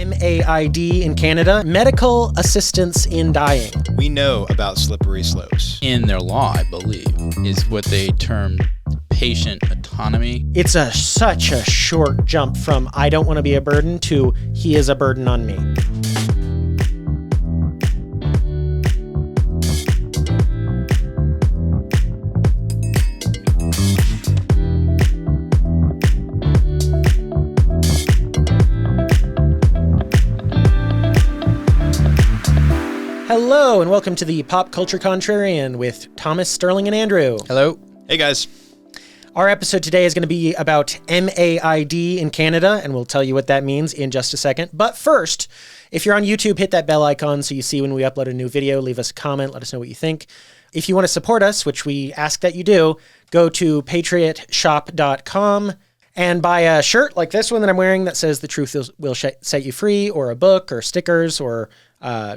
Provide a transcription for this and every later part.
MAiD in Canada, medical assistance in dying. We know about slippery slopes. In their law, I believe, is what they term patient autonomy. It's such a short jump from I don't want to be a burden to he is a burden on me. Hello, and welcome to the Pop Culture Contrarian with Thomas, Sterling, and Andrew. Hello. Hey, guys. Our episode today is going to be about MAiD in Canada, and we'll tell you what that means in just a second. But first, if you're on YouTube, hit that bell icon so you see when we upload a new video. Leave us a comment. Let us know what you think. If you want to support us, which we ask that you do, go to patriotshop.com and buy a shirt like this one that I'm wearing that says the truth will set you free, or a book, or stickers, or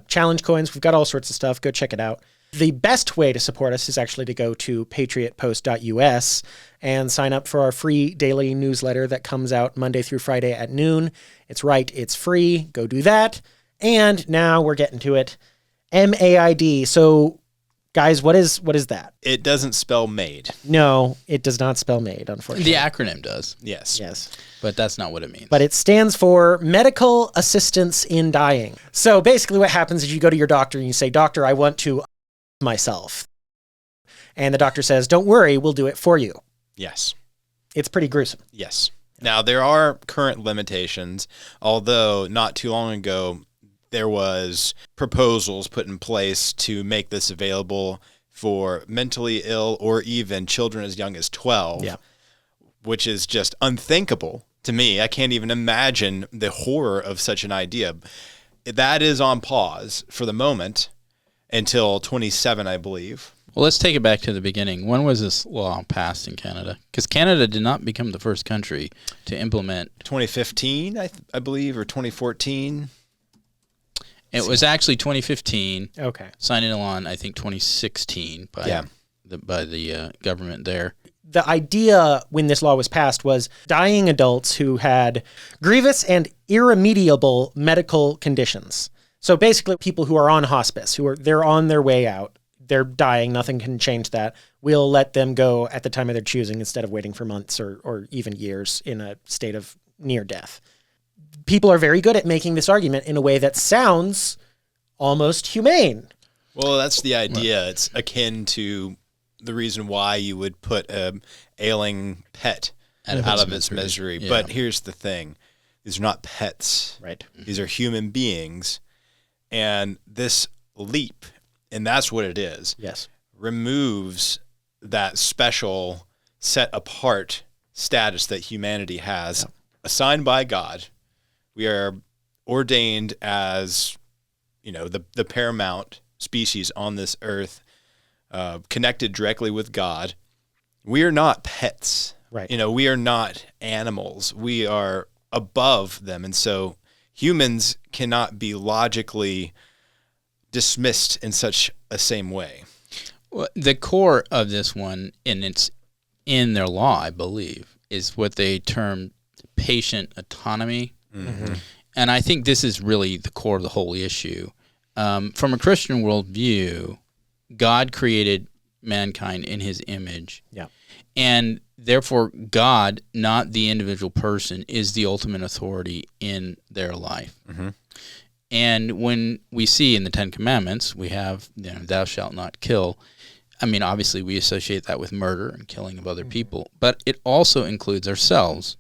challenge coins. We've got all sorts of stuff. Go check it out. The best way to support us is actually to go to patriotpost.us and sign up for our free daily newsletter that comes out Monday through Friday at noon. It's right. It's free. Go do that. And now we're getting to it. MAiD. So, guys, what is that? It doesn't spell MAiD. No, it does not spell MAiD, unfortunately. The acronym does. Yes. Yes. But that's not what it means. But it stands for medical assistance in dying. So basically what happens is you go to your doctor and you say, "Doctor, I want to myself." And the doctor says, "Don't worry, we'll do it for you." Yes. It's pretty gruesome. Yes. Now, there are current limitations, although not too long ago, there was proposals put in place to make this available for mentally ill or even children as young as 12, which is just unthinkable to me. I can't even imagine the horror of such an idea. That is on pause for the moment until 27, I believe. Well, let's take it back to the beginning. When was this law passed in Canada? Because Canada did not become the first country to implement. 2015, I believe, or 2014. It was actually 2015. Okay. Signed into law in, I think, 2016 by the government there. The idea when this law was passed was dying adults who had grievous and irremediable medical conditions. So basically people who are on hospice, they're on their way out, they're dying, nothing can change that. We'll let them go at the time of their choosing instead of waiting for months or even years in a state of near death. People are very good at making this argument in a way that sounds almost humane. Well, that's the idea. It's akin to the reason why you would put an ailing pet out of its misery. Yeah. But here's the thing. These are not pets. Right. These are human beings. And this leap, and that's what it is, removes that special set apart status that humanity has assigned by God. We are ordained as, the paramount species on this earth, connected directly with God. We are not pets. Right. We are not animals. We are above them. And so humans cannot be logically dismissed in such a same way. Well, the core of this one, and it's in their law, I believe, is what they term patient autonomy. Mm-hmm. And I think this is really the core of the whole issue. From a Christian worldview, God created mankind in his image. Yeah. And therefore, God, not the individual person, is the ultimate authority in their life. Mm-hmm. And when we see in the Ten Commandments, we have, thou shalt not kill. I mean, obviously, we associate that with murder and killing of other people, but it also includes ourselves.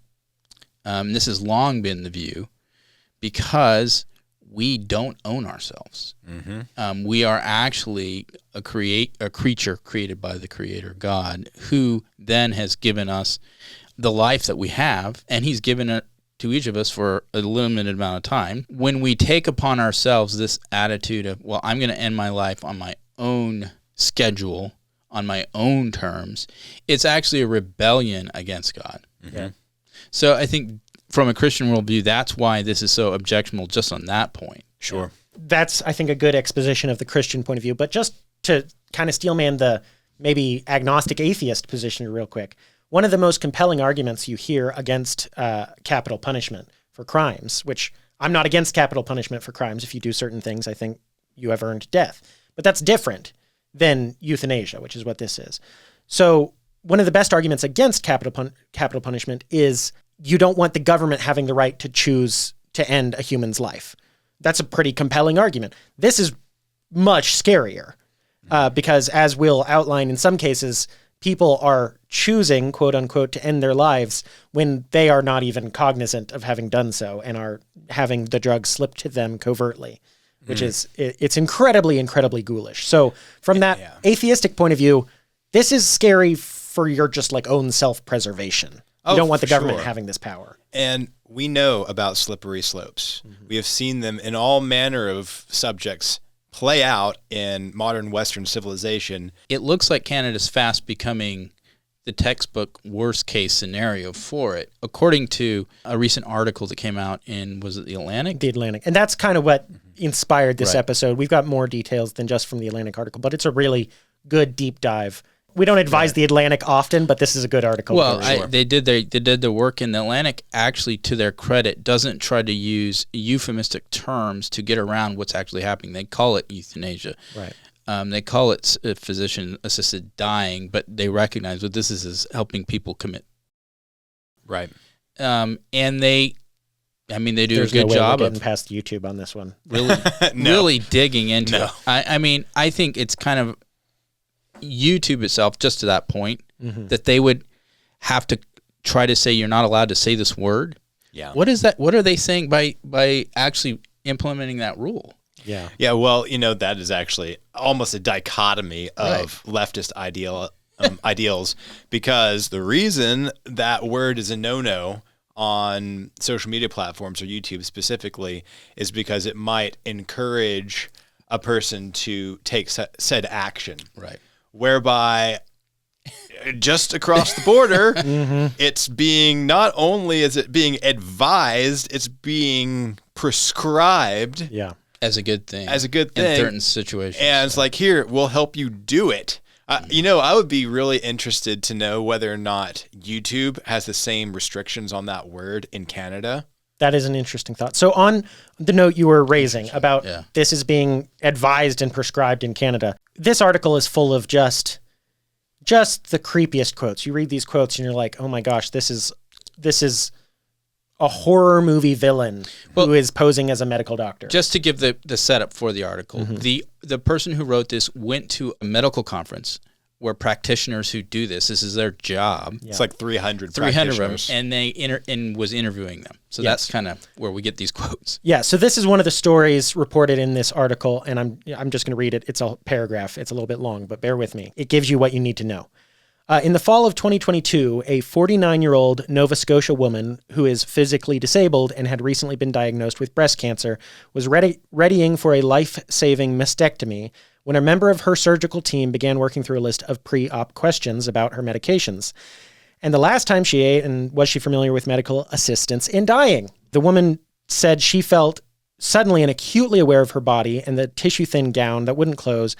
This has long been the view because we don't own ourselves. Mm-hmm. We are actually a creature created by the Creator God, who then has given us the life that we have, and he's given it to each of us for a limited amount of time. When we take upon ourselves this attitude of, well, I'm going to end my life on my own schedule, on my own terms, it's actually a rebellion against God. Mm-hmm. Yeah. So I think from a Christian worldview, that's why this is so objectionable just on that point. Sure. That's, I think, a good exposition of the Christian point of view. But just to kind of steelman the maybe agnostic atheist position real quick, one of the most compelling arguments you hear against capital punishment for crimes, which I'm not against capital punishment for crimes. If you do certain things, I think you have earned death. But that's different than euthanasia, which is what this is. So one of the best arguments against capital punishment is you don't want the government having the right to choose to end a human's life. That's a pretty compelling argument. This is much scarier because, as we'll outline in some cases, people are choosing, quote unquote, to end their lives when they are not even cognizant of having done so and are having the drug slipped to them covertly, which is, it's incredibly, incredibly ghoulish. So from that atheistic point of view, this is scary for your just like own self-preservation. You don't want the government having this power. And we know about slippery slopes. We have seen them in all manner of subjects play out in modern Western civilization. It looks like Canada's fast becoming the textbook worst case scenario for it, according to a recent article that came out in, was it The Atlantic? The Atlantic. And that's kind of what inspired this episode. We've got more details than just from the Atlantic article, but it's a really good deep dive. We don't advise the Atlantic often, but this is a good article. Well, they did the work in the Atlantic. Actually, to their credit, doesn't try to use euphemistic terms to get around what's actually happening. They call it euthanasia. Right. They call it physician-assisted dying, but they recognize what this is helping people commit. Right. And they do There's a good no way job we're of getting past YouTube on this one. Really, really digging into No. it. I think it's kind of YouTube itself, just to that point, that they would have to try to say you're not allowed to say this word. Yeah. What is that? What are they saying by actually implementing that rule? Yeah. Yeah, well, that is actually almost a dichotomy of leftist ideals, because the reason that word is a no-no on social media platforms or YouTube specifically is because it might encourage a person to take said action. Right. Whereby just across the border, it's being, not only is it being advised, it's being prescribed. Yeah. As a good thing. As a good thing. In certain situations. And it's like, here, we'll help you do it. I would be really interested to know whether or not YouTube has the same restrictions on that word in Canada. That is an interesting thought. So on the note you were raising about this is being advised and prescribed in Canada, this article is full of just the creepiest quotes. You read these quotes and you're like, oh my gosh, this is a horror movie villain who is posing as a medical doctor. Just to give the setup for the article, the person who wrote this went to a medical conference where practitioners who do this is their job. Yeah. It's like 300 of them, practitioners. and they was interviewing them. So that's kind of where we get these quotes. Yeah, so this is one of the stories reported in this article, and I'm just going to read it. It's a paragraph. It's a little bit long, but bear with me. It gives you what you need to know. In the fall of 2022, a 49-year-old Nova Scotia woman who is physically disabled and had recently been diagnosed with breast cancer was readying for a life-saving mastectomy when a member of her surgical team began working through a list of pre-op questions about her medications. And the last time she ate, and was she familiar with medical assistance in dying? The woman said she felt suddenly and acutely aware of her body and the tissue-thin gown that wouldn't close.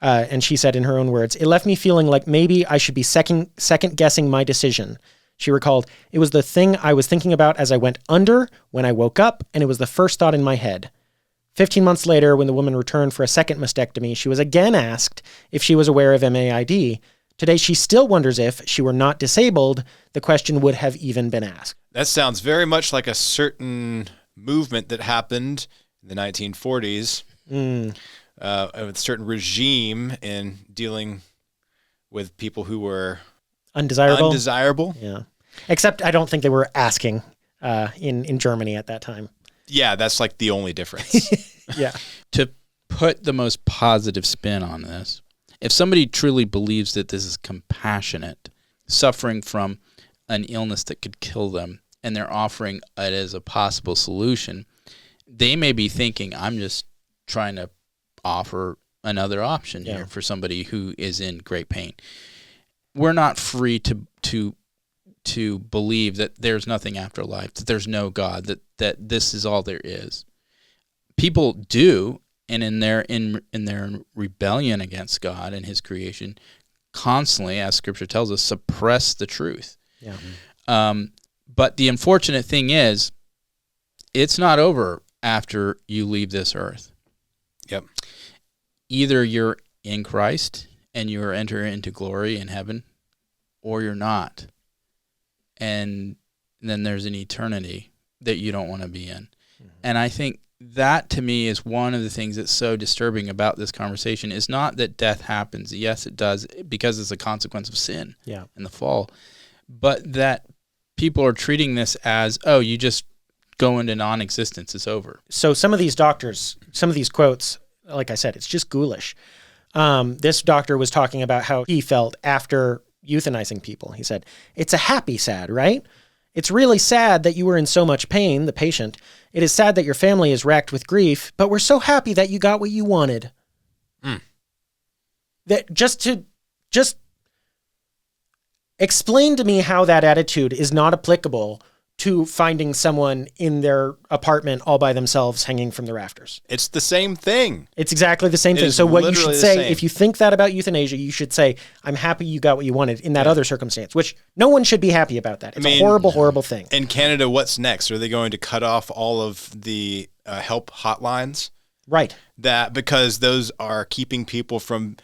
And she said in her own words, "It left me feeling like maybe I should be second-guessing my decision." She recalled, "It was the thing I was thinking about as I went under, when I woke up, and it was the first thought in my head." 15 months later, when the woman returned for a second mastectomy, she was again asked if she was aware of MAiD. Today, she still wonders if she were not disabled, the question would have even been asked. That sounds very much like a certain movement that happened in the 1940s. A certain regime in dealing with people who were undesirable. Yeah. Except I don't think they were asking in Germany at that time. Yeah, that's like the only difference. Yeah. To put the most positive spin on this, if somebody truly believes that this is compassionate, suffering from an illness that could kill them, and they're offering it as a possible solution, they may be thinking, I'm just trying to offer another option here for somebody who is in great pain. We're not free to believe that there's nothing after life, that there's no God, that this is all there is. People do, and in their rebellion against God and His creation, constantly, as Scripture tells us, suppress the truth. Yeah. But the unfortunate thing is, it's not over after you leave this earth. Yep. Either you're in Christ and you're entering into glory in heaven, or you're not. And then there's an eternity that you don't want to be in. Mm-hmm. And I think that, to me, is one of the things that's so disturbing about this conversation, is not that death happens. Yes, it does, because it's a consequence of sin and the fall. But that people are treating this as, oh, you just go into non-existence, it's over. So some of these doctors, some of these quotes, like I said, it's just ghoulish. This doctor was talking about how he felt after euthanizing people. He said, "It's a happy sad, right? It's really sad that you were in so much pain, the patient. It is sad that your family is racked with grief, but we're so happy that you got what you wanted." That just explain to me how that attitude is not applicable to finding someone in their apartment all by themselves hanging from the rafters. It's the same thing. It's exactly the same thing. So what you should say, if you think that about euthanasia, you should say, "I'm happy you got what you wanted," in that other circumstance, which no one should be happy about that. It's a horrible, horrible thing. In Canada, what's next? Are they going to cut off all of the help hotlines? Right. That because those are keeping people from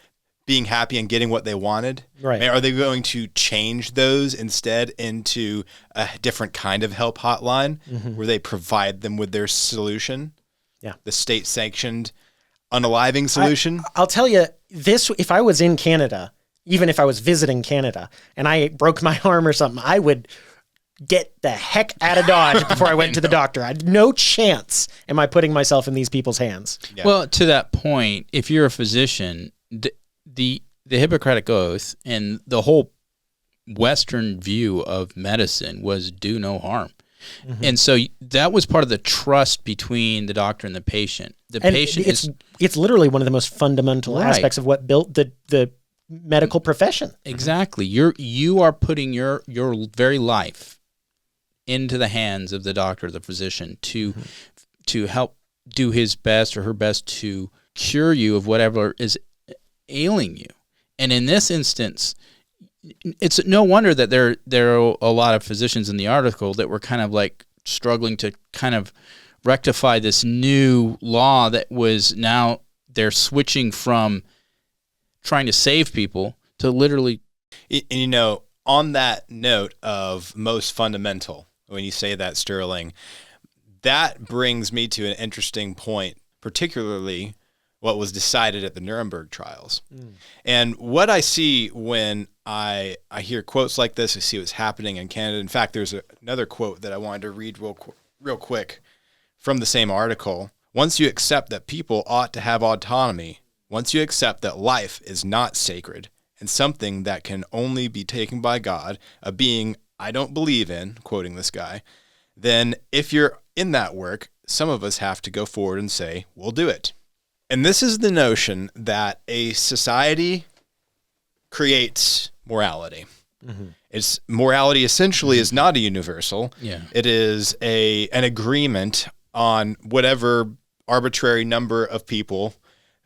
being happy and getting what they wanted? Right. Are they going to change those instead into a different kind of help hotline where they provide them with their solution? Yeah. The state-sanctioned unaliving solution? I'll tell you this, if I was in Canada, even if I was visiting Canada and I broke my arm or something, I would get the heck out of Dodge before I went to the doctor. I had no chance am I putting myself in these people's hands. Yeah. Well, to that point, if you're a physician, the Hippocratic Oath and the whole Western view of medicine was do no harm. Mm-hmm. And so that was part of the trust between the doctor and the patient. It's literally one of the most fundamental aspects of what built the medical profession. Exactly. You are putting your very life into the hands of the doctor, the physician, to help do his best or her best to cure you of whatever is ailing you. And in this instance, it's no wonder that there are a lot of physicians in the article that were kind of like struggling to kind of rectify this new law that was now they're switching from trying to save people to literally. And on that note of most fundamental, when you say that, Sterling, that brings me to an interesting point, particularly what was decided at the Nuremberg trials. And what I see when I hear quotes like this, I see what's happening in Canada. In fact, there's another quote that I wanted to read real quick from the same article. "Once you accept that people ought to have autonomy, once you accept that life is not sacred and something that can only be taken by God, a being I don't believe in," quoting this guy, "then if you're in that work, some of us have to go forward and say, we'll do it." And this is the notion that a society creates morality. It's morality essentially is not a universal. Yeah. It is an agreement on whatever arbitrary number of people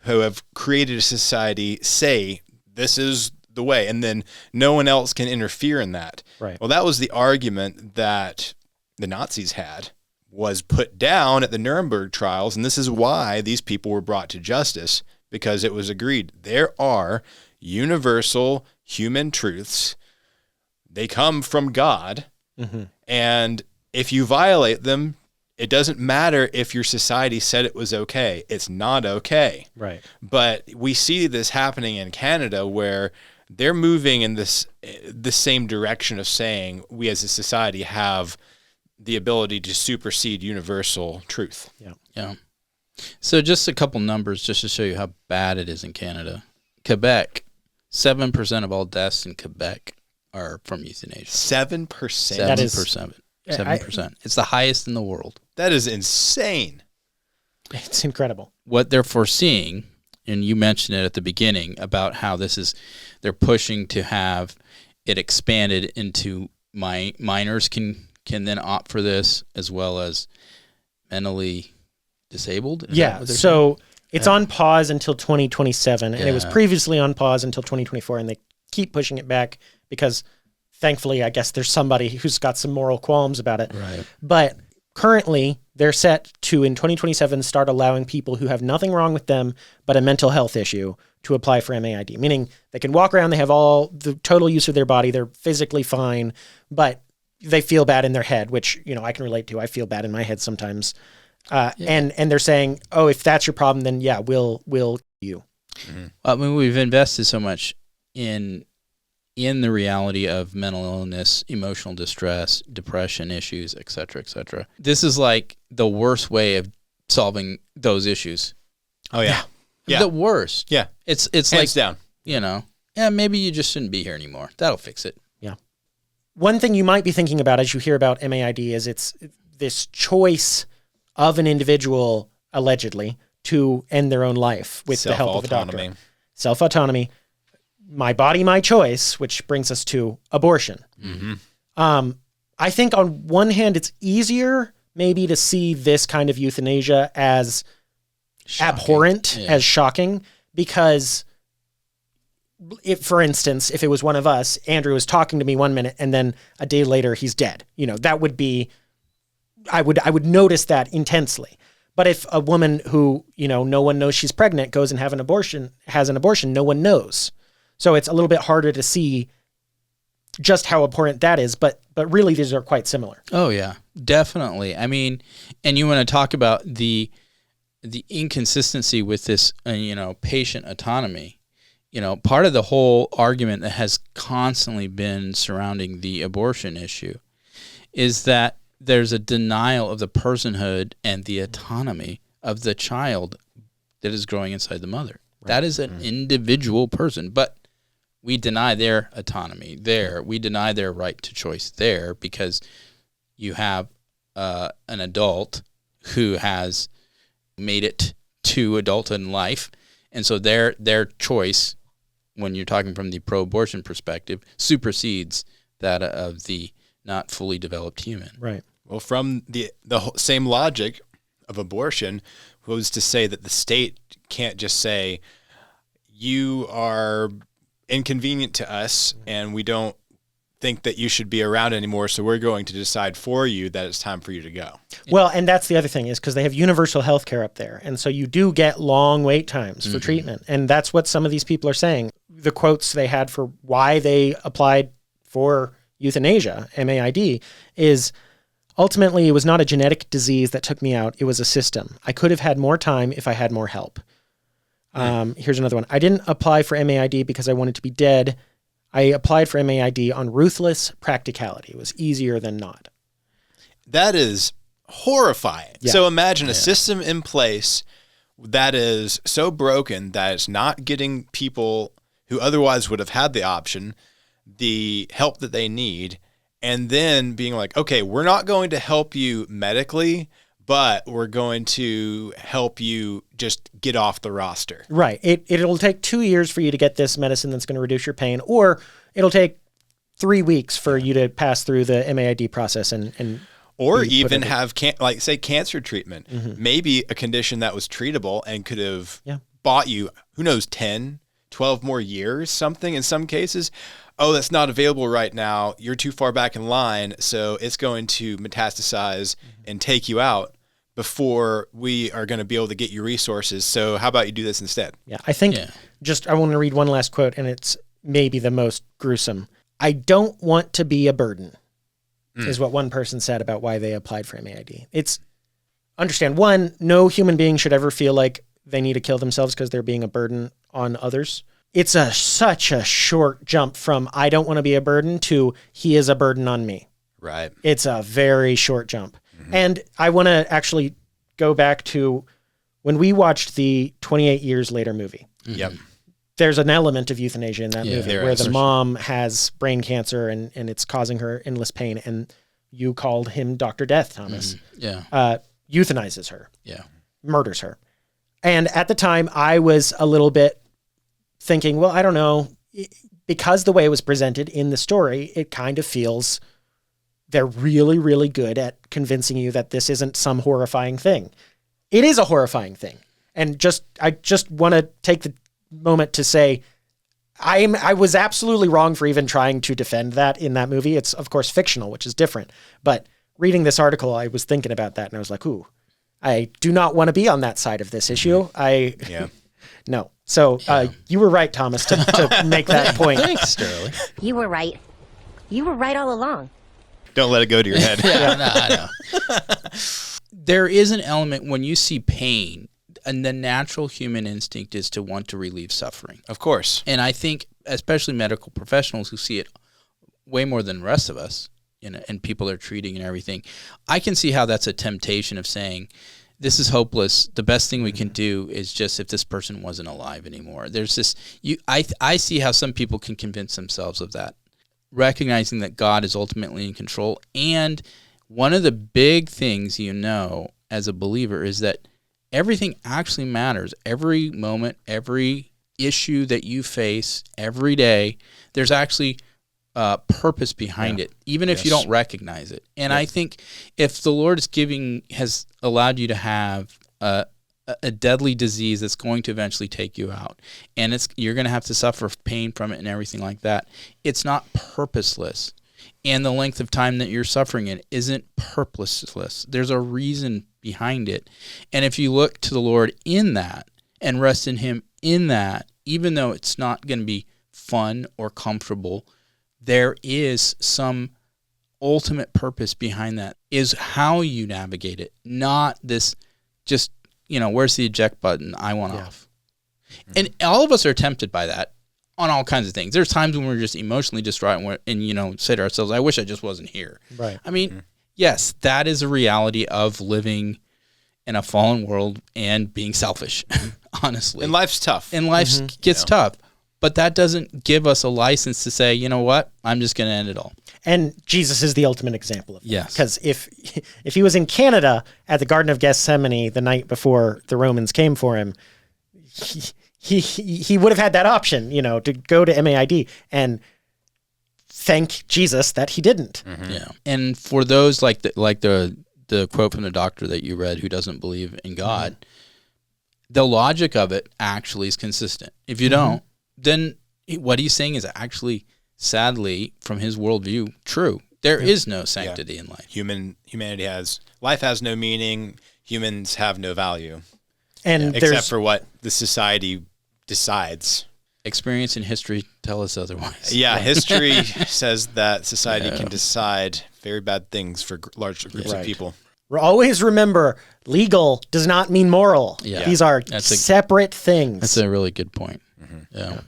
who have created a society say this is the way, and then no one else can interfere in that. Right. Well, that was the argument that the Nazis had, was put down at the Nuremberg trials, and this is why these people were brought to justice, because it was agreed there are universal human truths. They come from God, and if you violate them, it doesn't matter if your society said it was okay. It's not okay. Right. But we see this happening in Canada where they're moving in the same direction of saying we as a society have the ability to supersede universal truth. Yeah. So just a couple numbers just to show you how bad it is in Canada. Quebec, 7% of all deaths in Quebec are from euthanasia. 7%? 7%. 7%. It's the highest in the world. That is insane. It's incredible. What they're foreseeing, and you mentioned it at the beginning, about how they're pushing to have it expanded into minors can then opt for this, as well as mentally disabled. So it's on pause until 2027, and it was previously on pause until 2024, and they keep pushing it back because thankfully, I guess there's somebody who's got some moral qualms about it. Right. But currently they're set to, in 2027, start allowing people who have nothing wrong with them but a mental health issue to apply for MAiD, meaning they can walk around, they have all the total use of their body, they're physically fine, but they feel bad in their head, which, you know, I can relate to. I feel bad in my head sometimes. And they're saying, oh, if that's your problem, then yeah, we'll you. Mm-hmm. I mean, we've invested so much in the reality of mental illness, emotional distress, depression issues, et cetera, et cetera. This is like the worst way of solving those issues. Oh yeah. Yeah. The worst. Yeah. It's hands like, down. You know, yeah, maybe you just shouldn't be here anymore. That'll fix it. Yeah. One thing you might be thinking about as you hear about MAiD is it's this choice of an individual, allegedly, to end their own life with the help of a doctor. Self-autonomy. My body, my choice, which brings us to abortion. Mm-hmm. I think on one hand, it's easier maybe to see this kind of euthanasia as abhorrent, as shocking, because if, for instance, if it was one of us, Andrew was talking to me 1 minute and then a day later he's dead, you know, that would be, I would notice that intensely. But if a woman who, you know, no one knows she's pregnant goes and has an abortion, no one knows. So it's a little bit harder to see just how abhorrent that is, but really these are quite similar. Oh yeah, definitely. I mean, and you want to talk about the inconsistency with this, you know, patient autonomy. You know, part of the whole argument that has constantly been surrounding the abortion issue is that there's a denial of the personhood and the autonomy of the child that is growing inside the mother. Right. That is an individual person, but we deny their autonomy there. We deny their right to choice there because you have an adult who has made it to adulthood in life, and so their choice, when you're talking from the pro-abortion perspective, supersedes that of the not fully developed human. Right. Well, from the same logic of abortion was to say that the state can't just say, you are inconvenient to us and we don't think that you should be around anymore, so we're going to decide for you that it's time for you to go. Well, and that's the other thing is because they have universal health care up there. And so you do get long wait times for treatment. And that's what some of these people are saying. The quotes they had for why they applied for euthanasia, MAiD, is ultimately it was not a genetic disease that took me out. It was a system. I could have had more time if I had more help. Here's another one. I didn't apply for MAiD because I wanted to be dead. I applied for MAiD on ruthless practicality. It was easier than not. That is horrifying. Yeah. So imagine a system in place that is so broken that it's not getting people who otherwise would have had the option the help that they need, and then being like, okay, we're not going to help you medically, but we're going to help you just get off the roster. Right. It'll take 2 years for you to get this medicine that's going to reduce your pain, or it'll take 3 weeks for you to pass through the MAiD process and or even have say cancer treatment. Maybe a condition that was treatable and could have bought you, who knows, 10, 12 more years, something in some cases. Oh, that's not available right now. You're too far back in line, so it's going to metastasize and take you out before we are going to be able to get you resources. So how about you do this instead? Yeah, I think I want to read one last quote, and it's maybe the most gruesome. I don't want to be a burden, is what one person said about why they applied for MAiD. It's, understand, one, no human being should ever feel like they need to kill themselves because they're being a burden on others. It's such a short jump from I don't want to be a burden to he is a burden on me. Right. It's a very short jump. And I want to actually go back to when we watched the 28 Years Later movie. Yep. There's an element of euthanasia in that movie where the mom has brain cancer and it's causing her endless pain. And you called him Dr. Death, Thomas. Euthanizes her. Yeah. Murders her. And at the time, I was a little bit thinking, well, I don't know, because the way it was presented in the story, it kind of feels they're really, really good at convincing you that this isn't some horrifying thing. It is a horrifying thing. And I just want to take the moment to say, I was absolutely wrong for even trying to defend that in that movie. It's, of course, fictional, which is different. But reading this article, I was thinking about that, and I was like, ooh, I do not want to be on that side of this issue. No. So you were right, Thomas, to make that point. Thanks, Sterling. You were right. You were right all along. Don't let it go to your head. I know. There is an element when you see pain, and the natural human instinct is to want to relieve suffering. Of course. And I think, especially medical professionals who see it way more than the rest of us, and people are treating and everything, I can see how that's a temptation of saying, this is hopeless. The best thing we can do is just if this person wasn't alive anymore. There's this. I see how some people can convince themselves of that, recognizing that God is ultimately in control. And one of the big things as a believer is that everything actually matters. Every moment, every issue that you face every day, there's actually purpose behind it, even if you don't recognize it. And I think if the Lord has allowed you to have a deadly disease that's going to eventually take you out, and you're going to have to suffer pain from it and everything like that, it's not purposeless. And the length of time that you're suffering it isn't purposeless. There's a reason behind it. And if you look to the Lord in that and rest in Him in that, even though it's not going to be fun or comfortable, there is some ultimate purpose behind that, is how you navigate it, not this just, where's the eject button? I want off. Mm-hmm. And all of us are tempted by that on all kinds of things. There's times when we're just emotionally distraught and say to ourselves, I wish I just wasn't here. Right. I mean, yes, that is a reality of living in a fallen world and being selfish, honestly. And life's tough. And life gets tough. But that doesn't give us a license to say, you know what, I'm just going to end it all. And Jesus is the ultimate example of that. Yes. Because if he was in Canada at the Garden of Gethsemane the night before the Romans came for him, he would have had that option, to go to MAiD and thank Jesus that he didn't. Mm-hmm. Yeah. And for those like the quote from the doctor that you read who doesn't believe in God, the logic of it actually is consistent. If you don't, then what he's saying is actually, sadly, from his worldview, true. There is no sanctity in life. Life has no meaning. Humans have no value, and except for what the society decides. Experience and history tell us otherwise. Yeah, history says that society can decide very bad things for large groups of people. Always remember, legal does not mean moral. Yeah. These are separate things. That's a really good point. Yeah.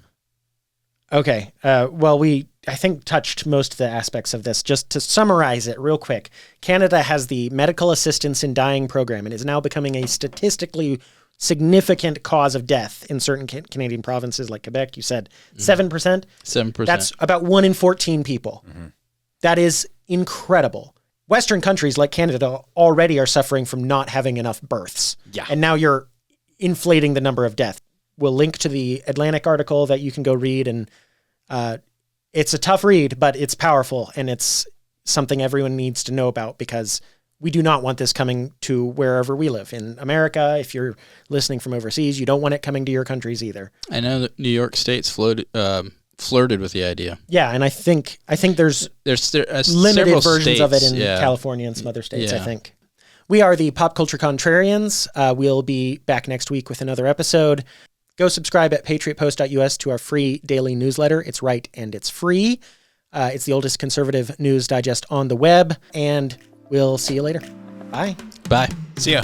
Okay. Well, I think touched most of the aspects of this. Just to summarize it real quick, Canada has the Medical Assistance in Dying program and is now becoming a statistically significant cause of death in certain Canadian provinces like Quebec. You said 7%? 7%. That's about 1 in 14 people. That is incredible. Western countries like Canada already are suffering from not having enough births. Yeah. And now you're inflating the number of deaths. We'll link to the Atlantic article that you can go read, and it's a tough read, but it's powerful, and it's something everyone needs to know about because we do not want this coming to wherever we live. In America, if you're listening from overseas, you don't want it coming to your countries either. I know that New York State's flirted with the idea. Yeah, and I think there's limited versions of it in California and some other states, I think. We are the Pop Culture Contrarians. We'll be back next week with another episode. Go subscribe at patriotpost.us to our free daily newsletter. It's right and it's free. It's the oldest conservative news digest on the web, and we'll see you later. Bye. Bye. See ya.